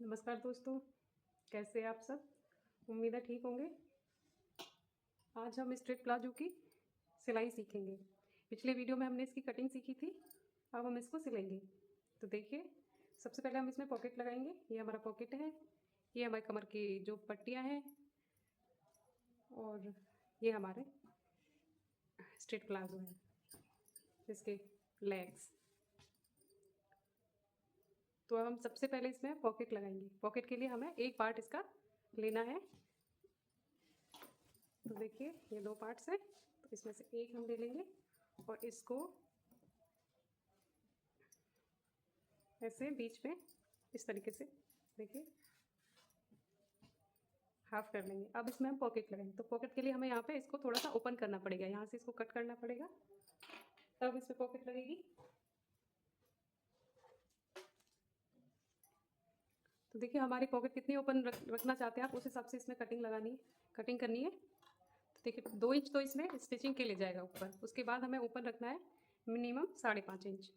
नमस्कार दोस्तों, कैसे हैं आप सब? उम्मीद है ठीक होंगे। आज हम स्ट्रेट प्लाज़ो की सिलाई सीखेंगे। पिछले वीडियो में हमने इसकी कटिंग सीखी थी, अब हम इसको सिलेंगे। तो देखिए, सबसे पहले हम इसमें पॉकेट लगाएँगे। ये हमारा पॉकेट है, ये हमारी कमर की जो पट्टियाँ हैं और ये हमारे स्ट्रेट प्लाज़ो हैं, इसके लेग्स। तो अब हम सबसे पहले इसमें पॉकेट लगाएँगे। पॉकेट के लिए हमें एक पार्ट इसका लेना है। तो देखिए ये 2 पार्ट्स हैं, तो इसमें से एक हम ले लेंगे और इसको ऐसे बीच में इस तरीके से देखिए हाफ कर लेंगे। अब इसमें हम पॉकेट लगाएंगे, तो पॉकेट के लिए हमें यहाँ पे इसको थोड़ा सा ओपन करना पड़ेगा, यहाँ से इसको कट करना पड़ेगा, तब इसमें पॉकेट लगेगी। तो देखिए हमारी पॉकेट कितनी ओपन रखना चाहते हैं आप, उस हिसाब से इसमें कटिंग करनी है। तो देखिए 2 इंच तो इसमें स्टिचिंग के लिए जाएगा ऊपर, उसके बाद हमें ओपन रखना है मिनिमम 5.5 इंच।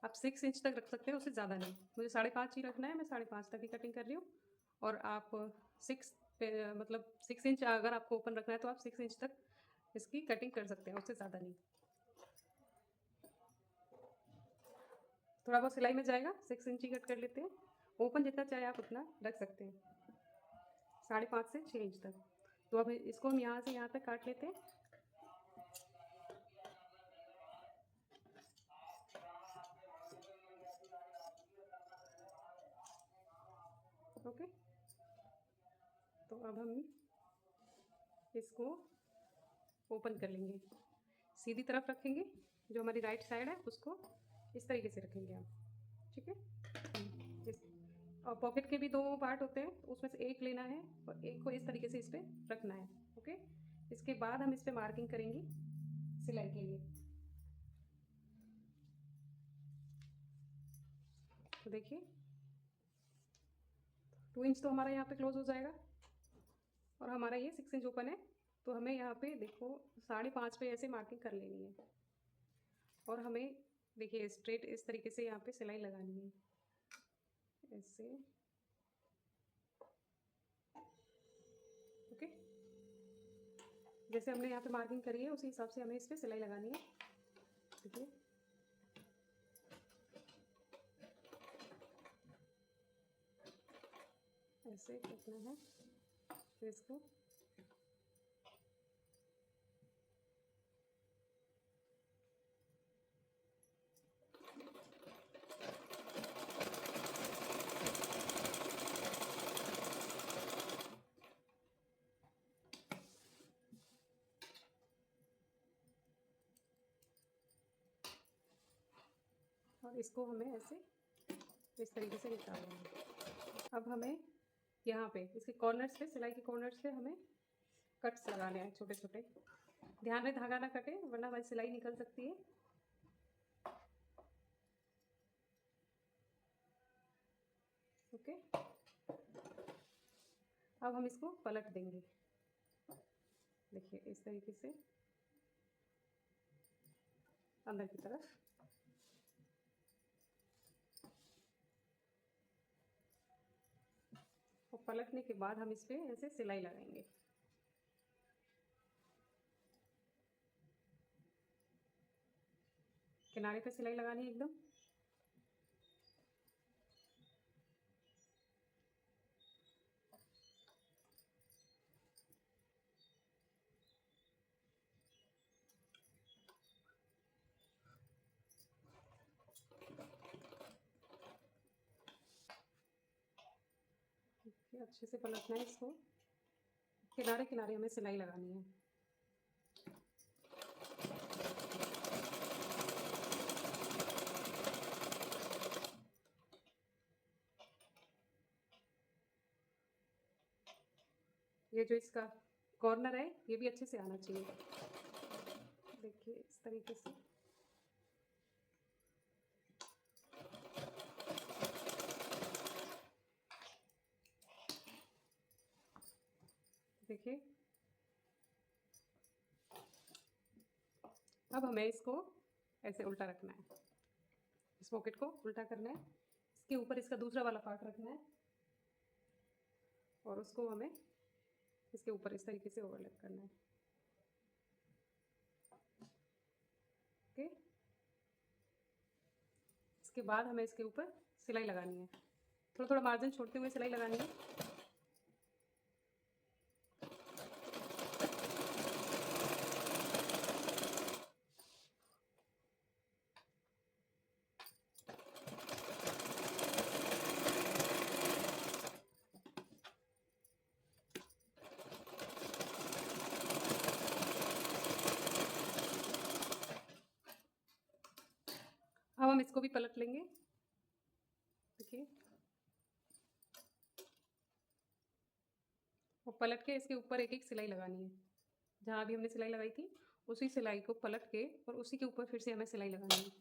आप 6 इंच तक रख सकते हैं, उससे ज़्यादा नहीं। मुझे 5.5 ही रखना है, मैं 5.5 तक ही कटिंग कर रही हूँ। और आप 6 पे मतलब 6 इंच अगर आपको ओपन रखना है तो आप 6 इंच तक इसकी कटिंग कर सकते हैं, उससे ज़्यादा नहीं। थोड़ा बहुत सिलाई में जाएगा, 6 इंच ही कट कर लेते हैं। ओपन जितना चाहे आप उतना रख सकते हैं, 5.5 से 6 इंच तक। तो अब इसको हम यहाँ से यहाँ तक काट लेते हैं। ओके, तो अब हम इसको ओपन कर लेंगे, सीधी तरफ रखेंगे, जो हमारी राइट साइड है उसको इस तरीके से रखेंगे हम, ठीक है। इस और पॉकेट के भी 2 पार्ट होते हैं, तो उसमें से एक लेना है और एक को इस तरीके से इस पर रखना है। ओके, इसके बाद हम इस पर मार्किंग करेंगे सिलाई के लिए। तो देखिए 2 इंच तो हमारा यहाँ पे क्लोज हो जाएगा और हमारा ये 6 इंच ओपन है, तो हमें यहाँ पे देखो 5.5 पे ऐसे मार्किंग कर लेनी है। और हमें देखिए स्ट्रेट इस तरीके से यहाँ पे सिलाई लगानी है, ऐसे। ओके, जैसे हमने यहाँ पे मार्किंग करी है उसी हिसाब से हमें इस पर सिलाई लगानी है। देखिए ऐसे रखना है, फिर इसको और इसको हमें ऐसे इस तरीके से निकालना है। अब हमें यहाँ पे इसके कॉर्नर्स पे, सिलाई के कॉर्नर्स पे हमें कट्स लगाने हैं छोटे छोटे। ध्यान में धागा ना कटे, वरना हमारी सिलाई निकल सकती है। ओके, अब हम इसको पलट देंगे, देखिए इस तरीके से अंदर की तरफ। और पलटने के बाद हम इस पे ऐसे सिलाई लगाएंगे। किनारे पे सिलाई लगानी है एकदम। अच्छे से पलटना है इसको, किनारे किनारे हमें सिलाई लगानी है। ये जो इसका कॉर्नर है ये भी अच्छे से आना चाहिए, देखिए इस तरीके से। देखिए अब हमें इसको ऐसे उल्टा रखना है, इस पॉकेट को उल्टा करना है। इसके ऊपर इसका दूसरा वाला पार्ट रखना है और उसको हमें इसके ऊपर इस तरीके से ओवरलैप करना है। ओके, इसके बाद हमें इसके ऊपर सिलाई लगानी है, थोड़ा थोड़ा मार्जिन छोड़ते हुए सिलाई लगानी है। अब हम इसको भी पलट लेंगे। देखिए, और पलट के इसके ऊपर एक एक सिलाई लगानी है। जहाँ भी हमने सिलाई लगाई थी उसी सिलाई को पलट के और उसी के ऊपर फिर से हमें सिलाई लगानी है।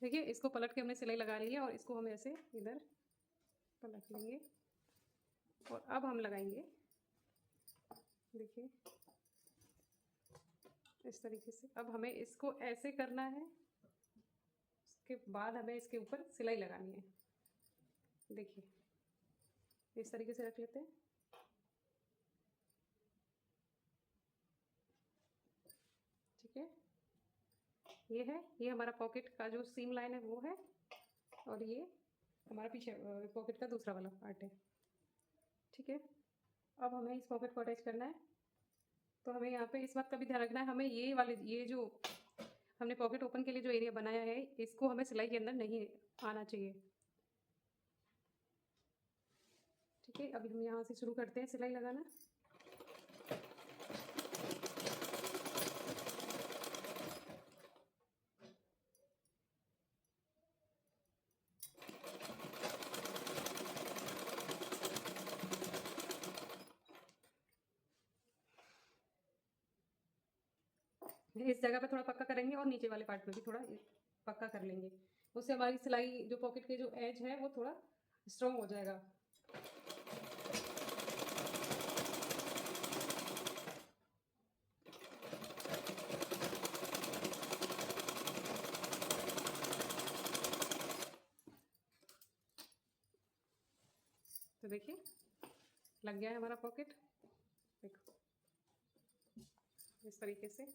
देखिए, इसको पलट के हमने सिलाई लगा ली है और इसको हम ऐसे इधर पलट लेंगे और अब हम लगाएंगे। देखिए, इस तरीके से अब हमें इसको ऐसे करना है। उसके बाद हमें इसके ऊपर सिलाई लगानी है। देखिए, इस तरीके से रख लेते हैं। ठीक है, ये हमारा पॉकेट का जो सीम लाइन है वो है और ये हमारा पीछे पॉकेट का दूसरा वाला पार्ट है। ठीक है, अब हमें इस पॉकेट को अटैच करना है। तो हमें यहाँ पे इस बात का भी ध्यान रखना है, हमें ये जो हमने पॉकेट ओपन के लिए जो एरिया बनाया है इसको हमें सिलाई के अंदर नहीं आना चाहिए। ठीक है, अभी हम यहाँ से शुरू करते हैं सिलाई लगाना। इस जगह पे थोड़ा पक्का करेंगे और नीचे वाले पार्ट में भी थोड़ा पक्का कर लेंगे। उससे हमारी सिलाई जो पॉकेट के जो एज है वो थोड़ा स्ट्रॉन्ग हो जाएगा। तो देखिए, लग गया है हमारा पॉकेट। देखो, इस तरीके से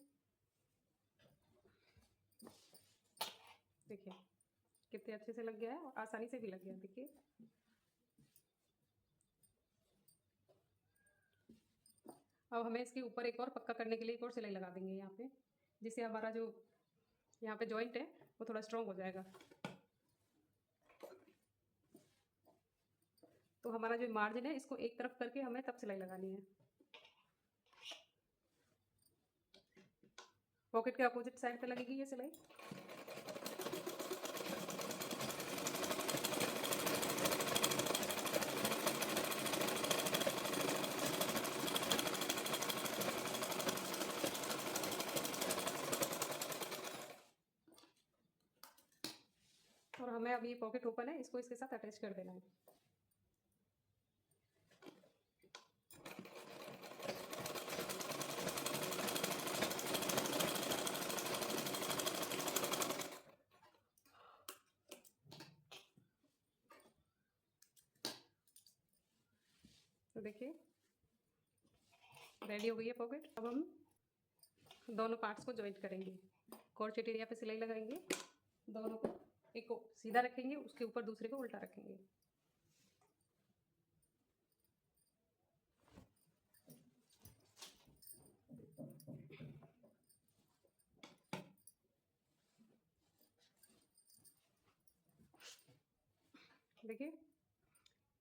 देखिए कितने अच्छे से लग गया है और आसानी से भी लग गया। देखिए, अब हमें इसके ऊपर एक और पक्का करने के लिए एक और सिलाई लगा देंगे यहाँ पे, जिससे हमारा जो यहाँ पे जॉइंट है वो थोड़ा स्ट्रॉन्ग हो जाएगा। तो हमारा जो मार्जिन है इसको एक तरफ करके हमें तब सिलाई लगानी है। पॉकेट के अपोजिट साइड पे लगेगी ये सिलाई। और हमें अब ये पॉकेट ओपन है, इसको इसके साथ अटैच कर देना है। तो देखिए, रेडी हो गई है पॉकेट। अब हम दोनों पार्ट्स को जॉइंट करेंगे। कॉर्सेट एरिया पे सिलाई लगाएंगे, दोनों को एक को सीधा रखेंगे, उसके ऊपर दूसरे को उल्टा रखेंगे। देखिए,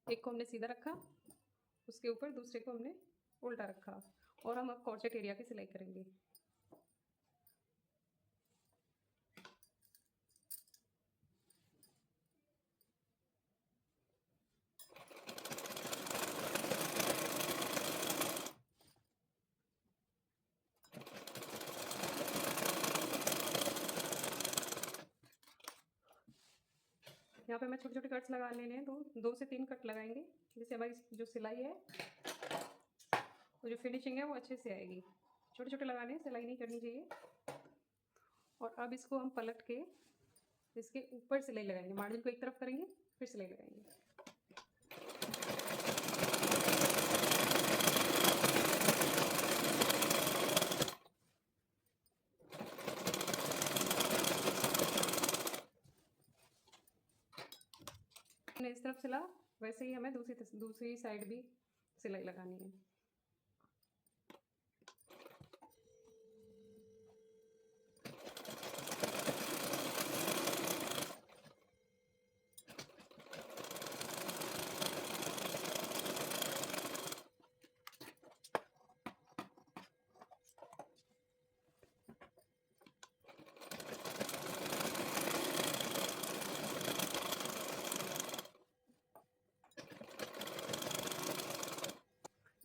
एक को हमने सीधा रखा, उसके ऊपर दूसरे को हमने उल्टा रखा, और हम अब कॉर्सेट एरिया की सिलाई करेंगे। यहाँ पे हमें छोटे छोटे कट्स लगा लेने हैं, तो 2 से 3 कट लगाएंगे, जिससे हमारी जो सिलाई है, तो जो फिनिशिंग है वो अच्छे से आएगी। छोटे छोटे लगाने हैं, सिलाई नहीं करनी चाहिए। और अब इसको हम पलट के इसके ऊपर सिलाई लगाएंगे, मार्जिन को एक तरफ करेंगे, फिर सिलाई लगाएंगे। इस तरफ सिला, वैसे ही हमें दूसरी साइड भी सिलाई लगानी है।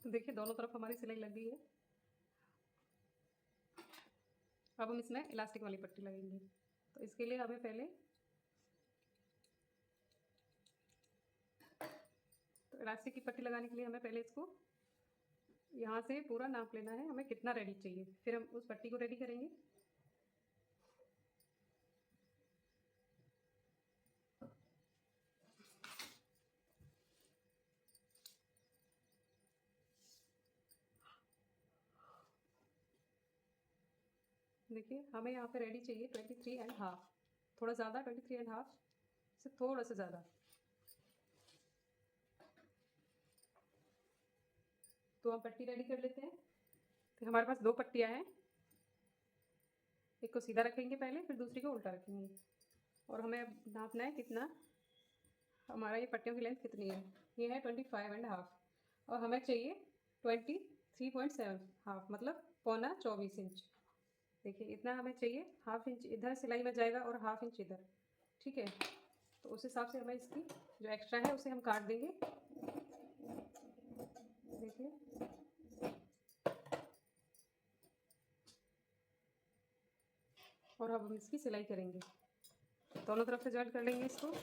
तो देखिए, दोनों तरफ हमारी सिलाई लग गई है। अब हम इसमें इलास्टिक वाली पट्टी लगेंगे। तो इसके लिए हमें पहले इलास्टिक की पट्टी लगाने के लिए हमें पहले इसको यहाँ से पूरा नाप लेना है, हमें कितना रेडी चाहिए, फिर हम उस पट्टी को रेडी करेंगे। देखिए, हमें यहाँ पे रेडी चाहिए 23.5, थोड़ा ज़्यादा, 23.5 से थोड़ा सा ज़्यादा। तो हम पट्टी रेडी कर लेते हैं। तो हमारे पास 2 पट्टियाँ हैं, एक को सीधा रखेंगे पहले, फिर दूसरी को उल्टा रखेंगे। और हमें अब नापना है कितना, हमारा ये पट्टियों की लेंथ कितनी है। ये है 25.5, और हमें चाहिए 23.7 हाफ, मतलब पौना 24 इंच। देखिए, इतना हमें चाहिए। हाफ इंच इधर सिलाई में जाएगा और हाफ इंच इधर, ठीक है। तो उस हिसाब से हमें इसकी जो एक्स्ट्रा है उसे हम काट देंगे। देखिए, और अब हम इसकी सिलाई करेंगे, दोनों तरफ से जॉइंट कर लेंगे इसको।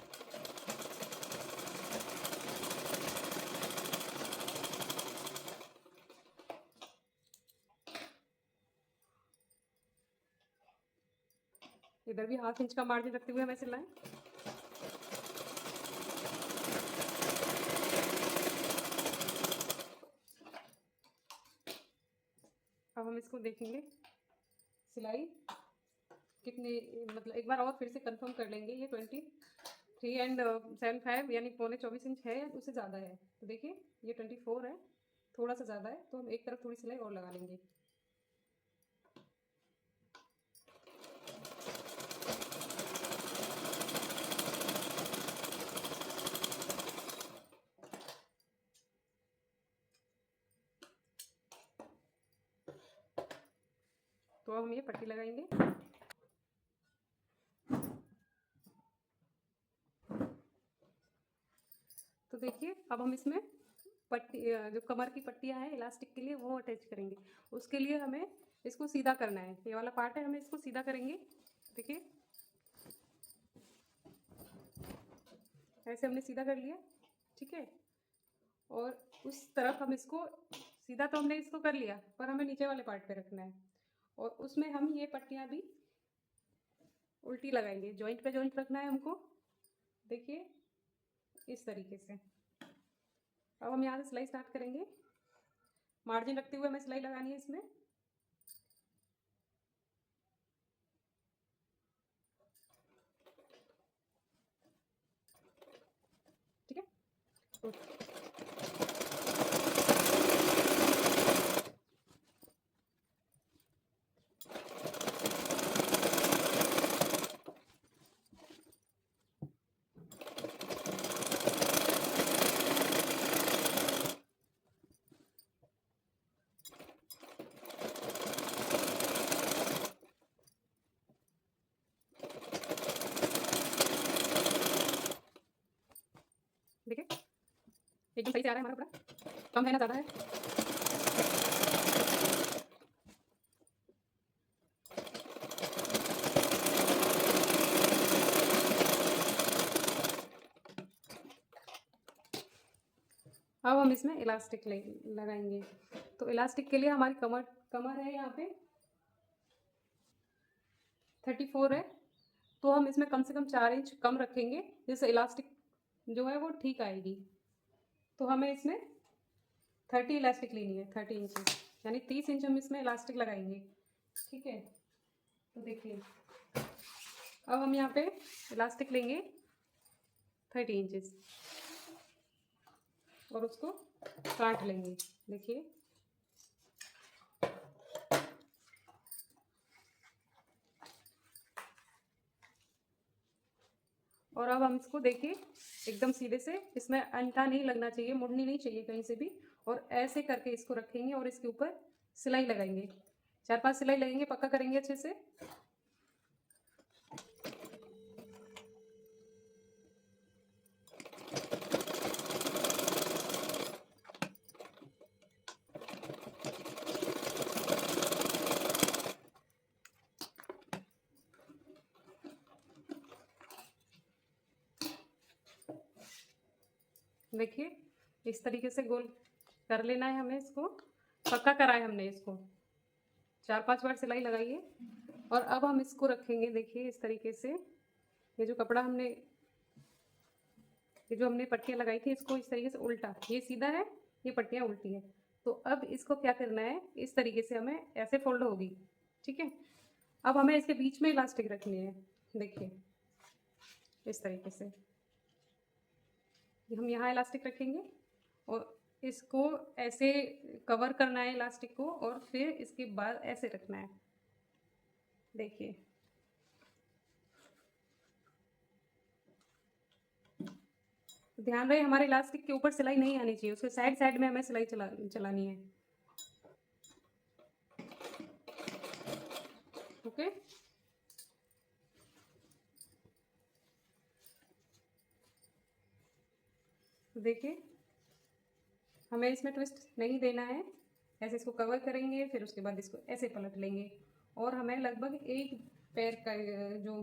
इधर भी हाफ इंच का मार्जिन रखते हुए हमें सिलाएं। अब हम इसको देखेंगे सिलाई कितनी, मतलब एक बार और फिर से कंफर्म कर लेंगे। ये 23.75 यानी पौने 24 इंच है या उससे ज़्यादा है। तो देखिए, ये 24 है, थोड़ा सा ज़्यादा है, तो हम एक तरफ थोड़ी सिलाई और लगा लेंगे। तो अब हम ये पट्टी लगाएंगे। तो देखिए, अब हम इसमें पट्टी, जो कमर की पट्टियाँ हैं इलास्टिक के लिए, वो अटैच करेंगे। उसके लिए हमें इसको सीधा करना है, ये वाला पार्ट है, हमें इसको सीधा करेंगे। देखिए, ऐसे हमने सीधा कर लिया, ठीक है। और उस तरफ हम इसको सीधा, तो हमने इसको कर लिया, पर हमें नीचे वाले पार्ट पे रखना है, और उसमें हम ये पट्टियाँ भी उल्टी लगाएंगे, जॉइंट पे जॉइंट रखना है हमको। देखिए, इस तरीके से। अब हम यहाँ से सिलाई स्टार्ट करेंगे, मार्जिन रखते हुए हमें सिलाई लगानी है इसमें। ठीक है, तो एकदम सही से आ रहा है हमारा कपड़ा, कम है ना ज़्यादा है। अब हम इसमें इलास्टिक लगाएंगे। तो इलास्टिक के लिए हमारी कमर कमर है यहाँ पे 34 है, तो हम इसमें कम से कम 4 इंच कम रखेंगे, जिससे इलास्टिक जो है वो ठीक आएगी। तो हमें इसमें 30 इलास्टिक लेनी है, 30 इंचेस, यानी 30 इंच हम इसमें इलास्टिक लगाएंगे। ठीक है, तो देखिए अब हम यहाँ पे इलास्टिक लेंगे 30 इंचेस और उसको काट लेंगे। देखिए और अब हम इसको देखिए एकदम सीधे से, इसमें अंटा नहीं लगना चाहिए, मुड़नी नहीं चाहिए कहीं से भी, और ऐसे करके इसको रखेंगे और इसके ऊपर सिलाई लगाएंगे। 4-5 सिलाई लगेंगे, पक्का करेंगे अच्छे से। देखिए इस तरीके से गोल कर लेना है हमें, इसको पक्का करा है हमने, इसको 4-5 बार सिलाई लगाई है। और अब हम इसको रखेंगे देखिए इस तरीके से, ये जो कपड़ा हमने, ये जो हमने पट्टियाँ लगाई थी इसको इस तरीके से उल्टा, ये सीधा है, ये पट्टियाँ उल्टी है। तो अब इसको क्या करना है, इस तरीके से हमें ऐसे फोल्ड होगी। ठीक है, अब हमें इसके बीच में इलास्टिक रखनी है। देखिए इस तरीके से हम यहाँ इलास्टिक रखेंगे और इसको ऐसे कवर करना है इलास्टिक को, और फिर इसके बाद ऐसे रखना है। देखिए ध्यान रहे हमारे इलास्टिक के ऊपर सिलाई नहीं आनी चाहिए, उसके साइड साइड में हमें सिलाई चलानी है। ओके, देखिए हमें इसमें ट्विस्ट नहीं देना है, ऐसे इसको कवर करेंगे, फिर उसके बाद इसको ऐसे पलट लेंगे। और हमें लगभग एक पैर का जो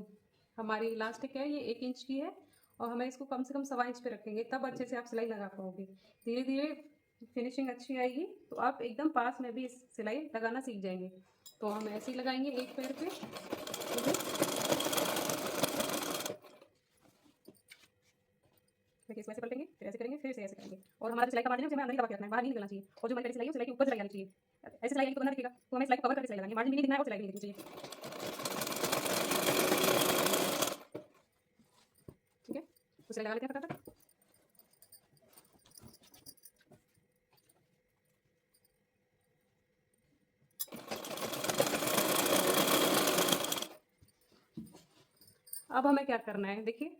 हमारी इलास्टिक है ये 1 इंच की है, और हमें इसको कम से कम 1.25 इंच पे रखेंगे, तब अच्छे से आप सिलाई लगा पाओगे। धीरे धीरे फिनिशिंग अच्छी आएगी, तो आप एकदम पास में भी इस सिलाई लगाना सीख जाएंगे। तो हम ऐसे ही लगाएंगे एक पैर पे। देखिए इसको ऐसे पलटेंगे, फिर ऐसे करेंगे, फिर ऐसे करेंगे, और हमारा जो सिलाई का मार्जिन है उसे हमें अंदर ही दबा के रखना है, बाहर नहीं निकलना चाहिए। और जो हमारी सिलाई है उस सिलाई के ऊपर सिलाई आनी चाहिए, ऐसे सिलाई आएगी तो अंदर दिखेगा, तो हमें सिलाई को कवर करके सिलाई लगानी है, मार्जिन भी नहीं दिखना है और सिलाई भी नहीं दिखनी चाहिए। ठीक है, तो सिलाई लगा लेते हैं फटाफट। अब हमें क्या करना है, देखिए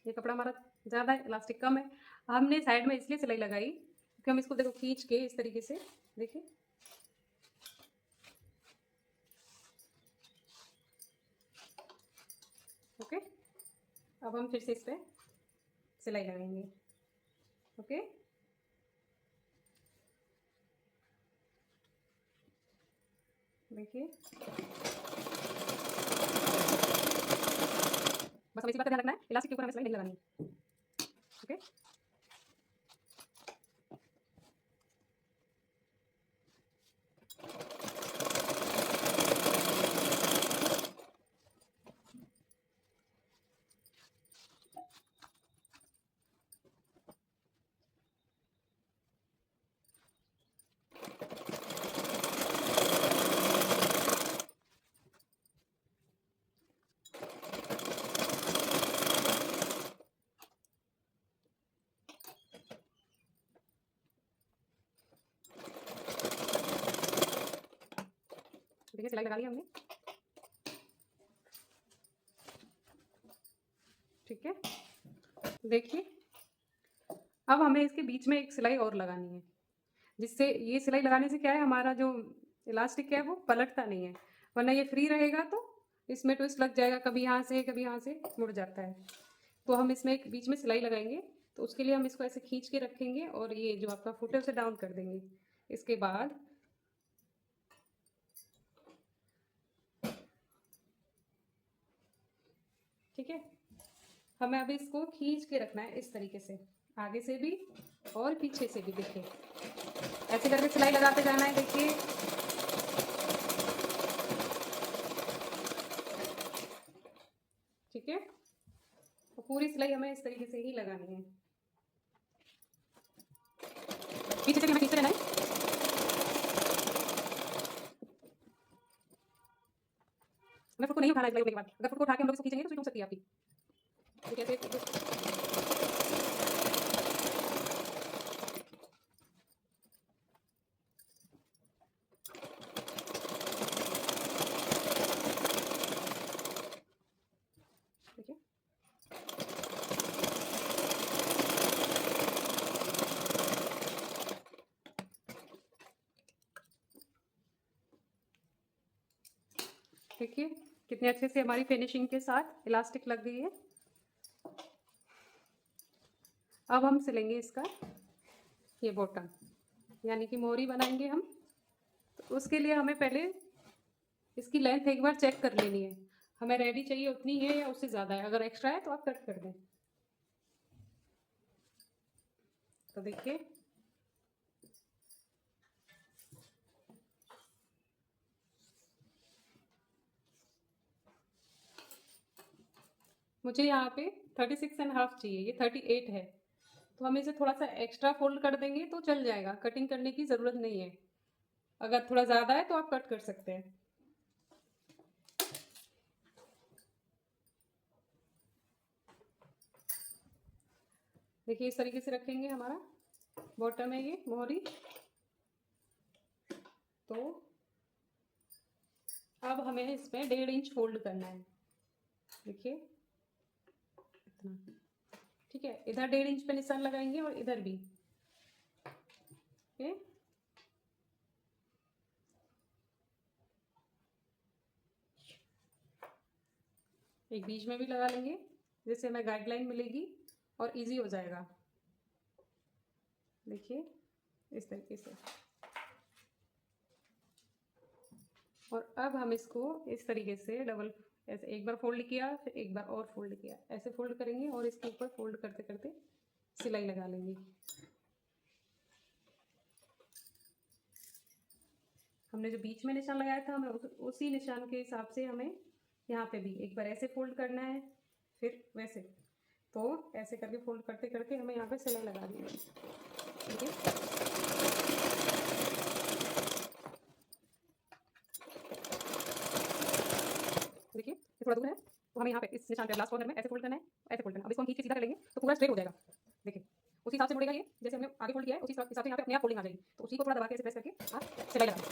ये कपड़ा हमारा ज़्यादा है, इलास्टिक कम है, हमने साइड में इसलिए सिलाई लगाई क्योंकि हम इसको देखो खींच के इस तरीके से, देखिए ओके। अब हम फिर से इस पर सिलाई लगाएंगे। ओके, देखिए बस हमें इसी बात का ध्यान रखना है, इलास्टिक के ऊपर हमें सिलाई नहीं लगानी है। ओके, देखिए सिलाई लगा ली हमने। ठीक है, देखिए अब हमें इसके बीच में एक सिलाई और लगानी है, जिससे ये सिलाई लगाने से क्या है, हमारा जो इलास्टिक है वो पलटता नहीं है, वरना ये फ्री रहेगा तो इसमें ट्विस्ट लग जाएगा, कभी यहाँ से कभी यहाँ से मुड़ जाता है। तो हम इसमें एक बीच में सिलाई लगाएंगे, तो उसके लिए हम इसको ऐसे खींच के रखेंगे और ये जो आपका फुट है उसे डाउन कर देंगे। इसके बाद ठीक है, हमें अभी इसको खींच के रखना है इस तरीके से, आगे से भी और पीछे से भी। देखिए ऐसे करके सिलाई लगाते जाना है। देखिए ठीक है, तो पूरी सिलाई हमें इस तरीके से ही लगानी है। पीछे से भी हमें खींचते रहना है। हमें फुट को नहीं उठाना है सिलाई होने के बाद। अगर फुट को उठा के हम लोग इसको खींचेंगे तो टूट सकती है आपकी। तो कैसे ठीक है, देखिए कितने अच्छे से हमारी फिनिशिंग के साथ इलास्टिक लग गई है। अब हम सिलेंगे इसका ये बॉटम, यानी कि मोहरी बनाएंगे हम। तो उसके लिए हमें पहले इसकी लेंथ एक बार चेक कर लेनी है, हमें रेडी चाहिए उतनी है या उससे ज़्यादा है। अगर एक्स्ट्रा है तो आप कट कर दें। तो देखिए मुझे यहाँ पे 36.5 चाहिए, ये 38 है, तो हम इसे थोड़ा सा एक्स्ट्रा फोल्ड कर देंगे तो चल जाएगा, कटिंग करने की ज़रूरत नहीं है। अगर थोड़ा ज़्यादा है तो आप कट कर सकते हैं। देखिए इस तरीके से रखेंगे, हमारा बॉटम है ये मोहरी। तो अब हमें इसमें 1.5 इंच फोल्ड करना है। देखिए इतना, ठीक है। इधर 1.5 इंच पे निशान लगाएंगे और इधर भी। ओके, एक बीच में भी लगा लेंगे जिससे हमें गाइडलाइन मिलेगी और इजी हो जाएगा। देखिए इस तरीके से। और अब हम इसको इस तरीके से डबल, ऐसे एक बार फोल्ड किया फिर एक बार और फोल्ड किया, ऐसे फोल्ड करेंगे और इसके ऊपर फोल्ड करते करते सिलाई लगा लेंगे। हमने जो बीच में निशान लगाया था हमें उसी निशान के हिसाब से हमें यहाँ पे भी एक बार ऐसे फोल्ड करना है, फिर वैसे। तो ऐसे करके फोल्ड करते करते हमें यहाँ पे सिलाई लगा दी है। ठीक है, देखिए ये थोड़ा दूर है तो हमें यहाँ पे इस निशान पे लास्ट कॉर्नर में ऐसे फोल्ड करना है, ऐसे फोल्ड करना है। अब इसको हम खींच के सीधा कर लेंगे तो पूरा स्ट्रेट हो जाएगा। देखिए उसी हिसाब से मुड़ेगा ये, जैसे हमने आगे फोल्ड किया है उसी हिसाब से यहाँ पे अपने आप फोल्डिंग आ जाएगी। तो उसी को थोड़ा दबा के ऐसे प्रेस करके आप सिलाई लगाएं।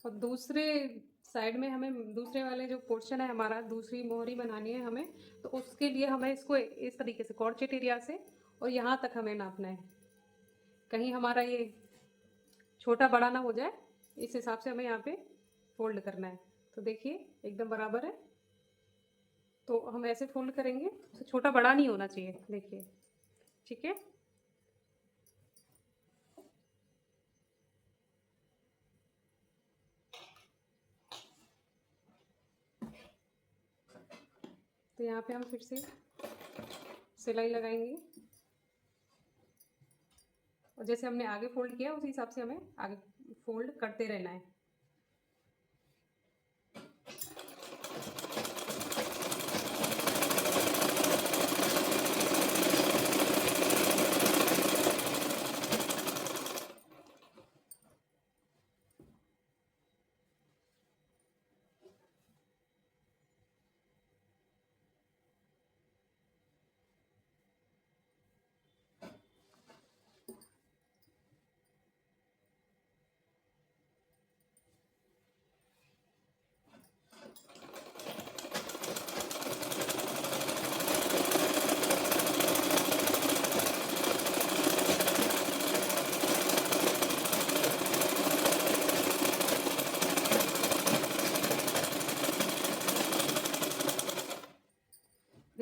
और दूसरे साइड में हमें दूसरे वाले जो पोर्शन है हमारा, दूसरी मोहरी बनानी है हमें, तो उसके लिए हमें इसको इस तरीके से कॉर्चेट एरिया से और यहाँ तक हमें नापना है, कहीं हमारा ये छोटा बड़ा ना हो जाए, इस हिसाब से हमें यहाँ पे फोल्ड करना है। तो देखिए एकदम बराबर है, तो हम ऐसे फोल्ड करेंगे, तो छोटा बड़ा नहीं होना चाहिए। देखिए ठीक है, तो यहाँ पे हम फिर से सिलाई लगाएंगे और जैसे हमने आगे फोल्ड किया उसी हिसाब से हमें आगे फोल्ड करते रहना है।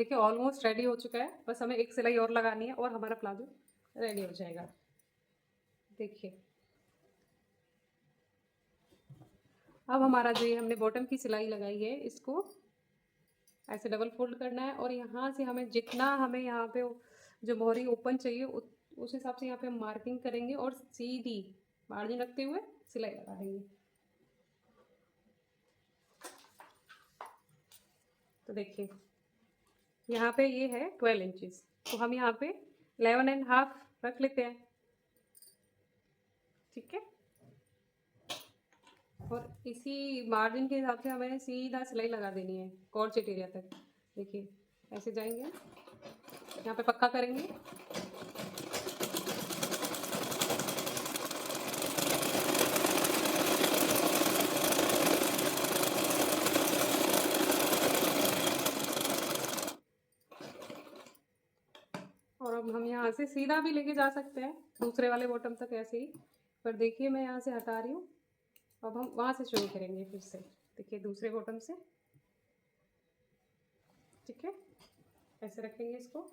देखिए ऑलमोस्ट रेडी हो चुका है, बस हमें एक सिलाई और लगानी है और हमारा प्लाजो रेडी हो जाएगा। देखिए अब हमारा जो ये हमने बॉटम की सिलाई लगाई है, इसको ऐसे डबल फोल्ड करना है और यहाँ से हमें जितना हमें यहाँ पे जो मोहरी ओपन चाहिए उस हिसाब से यहाँ पे हम मार्किंग करेंगे और सीधी मार्जिन रखते हुए सिलाई लगा देंगे। तो देखिए यहाँ पे ये है 12 इंचेस, तो हम यहाँ पे 11.5 रख लेते हैं। ठीक है, और इसी मार्जिन के हिसाब से हमें सीधा सिलाई लगा देनी है कॉर्सेट एरिया तक। देखिए ऐसे जाएंगे, यहाँ पे पक्का करेंगे। और अब हम यहाँ से सीधा भी लेके जा सकते हैं दूसरे वाले बॉटम तक ऐसे ही, पर देखिए मैं यहाँ से हटा रही हूँ। अब हम वहाँ से शुरू करेंगे फिर से। देखिए दूसरे बॉटम से, ठीक है, ऐसे रखेंगे इसको।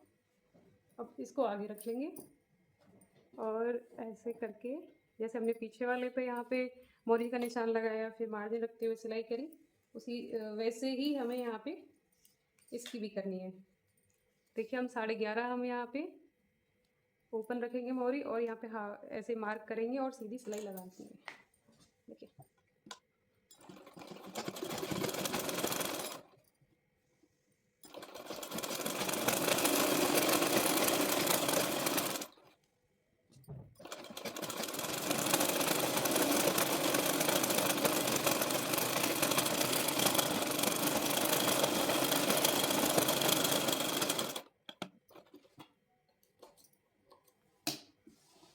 अब इसको आगे रख लेंगे और ऐसे करके जैसे हमने पीछे वाले पे यहाँ पे मोरी का निशान लगाया, फिर मार्जिन रखते हुए सिलाई करी, उसी वैसे ही हमें यहाँ पे इसकी भी करनी है। देखिए हम 11.5 हम यहाँ पे ओपन रखेंगे मोरी और यहाँ पे हाँ ऐसे मार्क करेंगे और सीधी सिलाई लगा देंगे। देखिए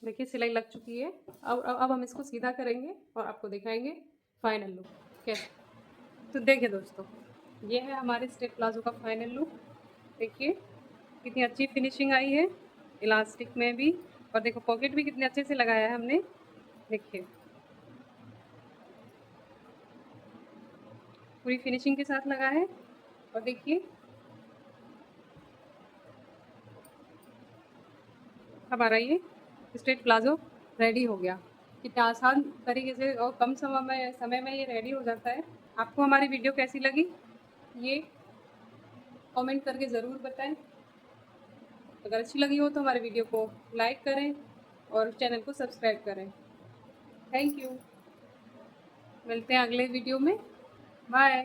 देखिए सिलाई लग चुकी है। अब हम इसको सीधा करेंगे और आपको दिखाएंगे फाइनल लुक कैसे। तो देखिए दोस्तों, ये है हमारे स्टेप प्लाजो का फाइनल लुक। देखिए कितनी अच्छी फिनिशिंग आई है इलास्टिक में भी, और देखो पॉकेट भी कितने अच्छे से लगाया है हमने। देखिए पूरी फिनिशिंग के साथ लगा है। और देखिए हमारा ये स्ट्रेट प्लाजो रेडी हो गया। कितना आसान तरीके से और कम समय में ये रेडी हो जाता है। आपको हमारी वीडियो कैसी लगी ये कमेंट करके ज़रूर बताएं। अगर अच्छी लगी हो तो हमारे वीडियो को लाइक करें और चैनल को सब्सक्राइब करें। थैंक यू, मिलते हैं अगले वीडियो में। बाय।